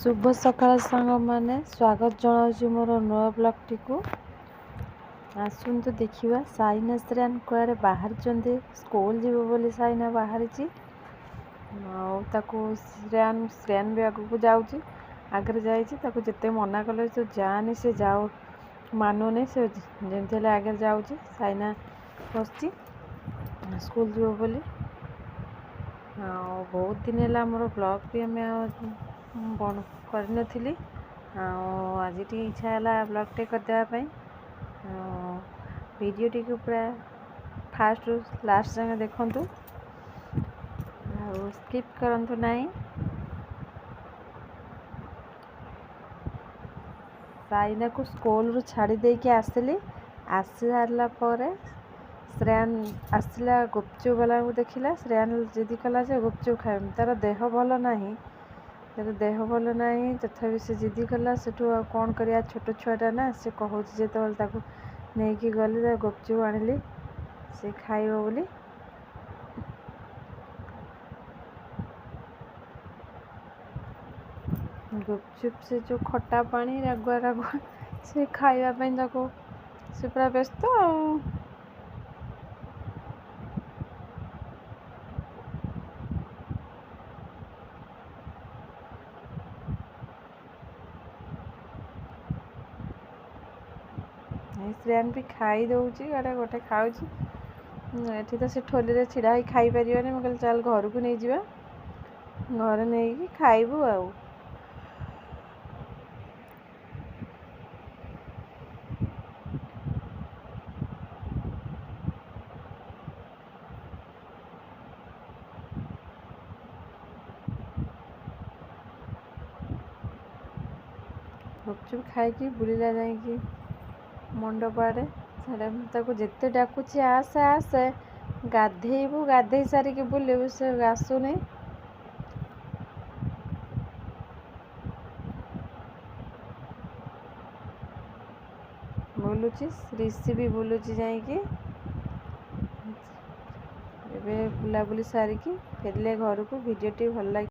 शुभ सकाळ सांग मैंने स्वागत जनाऊँ मोर नुआ ब्लॉग को आसतु देखा साइना श्रेयान कुआड़े बाहर स्कूल जीव बोली साइना बाहरी श्रेयान श्रेयान भी आगू जाऊँगी आगे जाती जिते मना कले तो जानी से जाओ मानुनी से जमी आगे जाऊँगी साइना बस स्कूल जीव बोली बहुत दिन है मोर ब्लॉग भी आम बंद कर आज इच्छा है ब्लॉगटे करदेवाई वीडियो टी पूरा फास्ट रु लास्ट जगह देखु स्किप करंतु नहीं। साइना को स्कूल रू छाड़ी देके आसली आसी सारा पर श्रेयान आसला गुपचुप वाला को देखला श्रेयान जिद कला गुपचुप खाए तार देह भल नहीं देह भल नहीं तथापि से जिद कला से कौन कर छोट छुआटा ना से कहूँ जो नहीं कि गली गुपचुप आनिली से खाइब बोली गुपचुप से जो खट्टा पानी रागुआ रागुआ से खाइबापी से पूरा व्यस्त श्रेयान भी खाई दौची गाड़े गोटे खाऊ ये तो से ठोली रे छिड़ा ही खाई पारिबनी मुझे चल घर को नहीं जावा घर नहीं खाइबू आ गुपचुप खाई बुलिला जाइए मंडप आड़े से जिते डाकुची आसे आसे गाधेबू गाधे सारिकी बुलू से आसुनी बुलुची ऋषि भी बुलुची जाइए बुलाबुली सारिकी फेरले घर को वीडियो टी भल लगे।